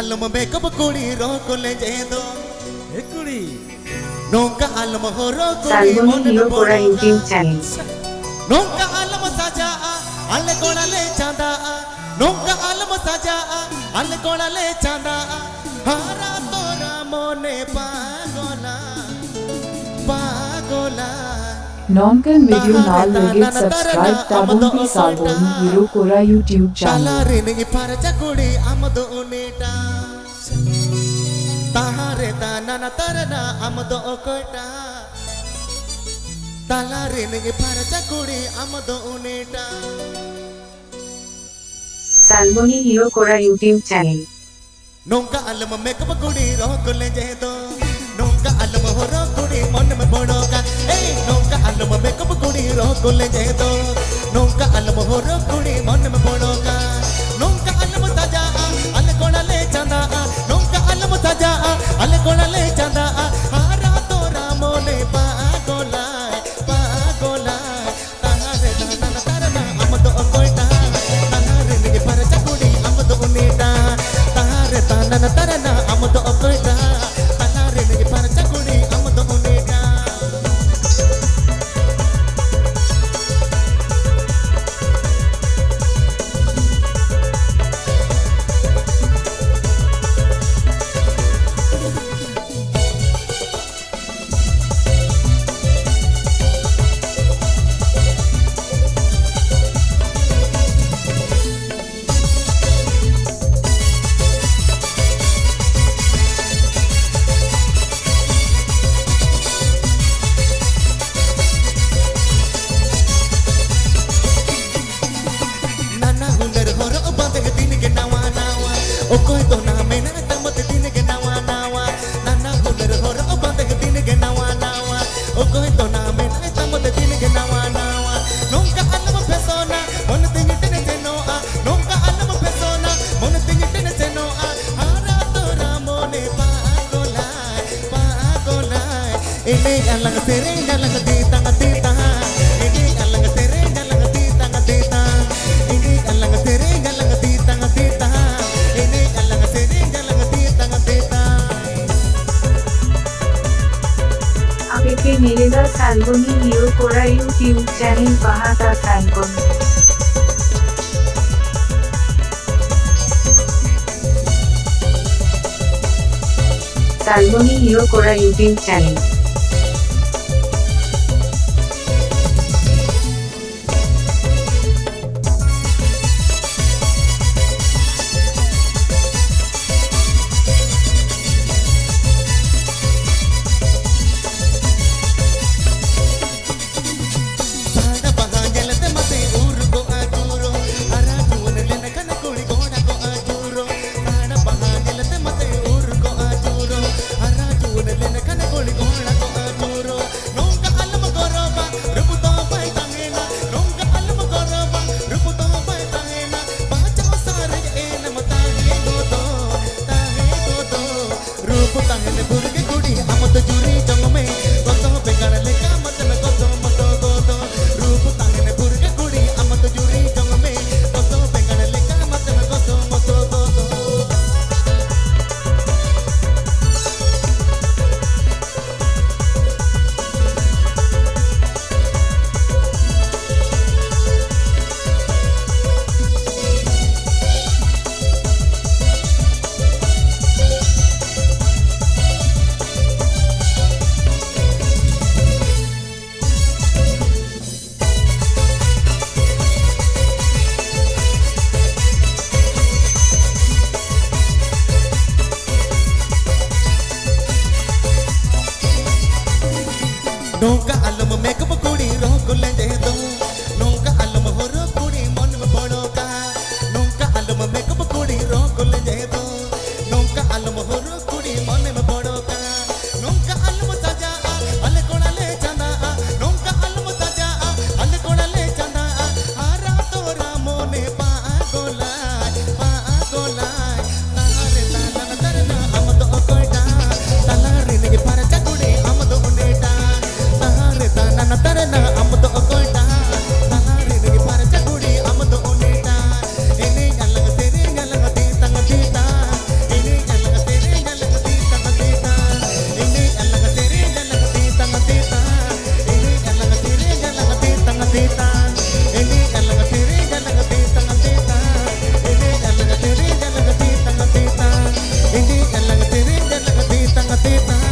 alum makeup kudi roko le jedo Ekuri. Nongka alum horo kudi Salmoni Hero Kora YouTube channel. Nongka alum saja alle kona le chanda Nongka alum saja alle kona le chanda Hara tora mone pagola pagola Nonkan video na login subscribe tabungi Salmoni Hero Kora YouTube channel. Talaringi paracha kudi amado uneta Tahare tanana tarana amado okota Talaringi paracha kudi amado uneta Salmoni Hero Kora YouTube channel. Nongka alam makeup kudi roko le jedo Nongka alam horo kudi mon me bodoka Hey nongka alam makeup kudi roko le jedo Nongka alam horo kudi mon me bodoka Nongka alam saja alle kona le chanda Nongka alam saja alle kona le chanda hara tora mone pagola pagola tahare tanana tarana amado koita tahare nige paracha kudi amado uneta tahare tanana tarana amado koita tahare nige paracha kudi amado uneta Okoy to na me na tamot din ke nawa nawa nana hunar hor oband din ke nawa nawa okoy to na me na tamot din ke nawa nawa nongka alam persona mon tin tin seno nongka alam persona mon tin tin seno hara to ramone pagola pagola ini alang sereng alang ditang tita ini alang sereng alang ditang tita ini alang sereng alang ditang tita आपके मेरेदा साल्बोनी hero कोरा YouTube channel पाहता साल्बोन साल्बोनी hero कोरा YouTube channel দিতা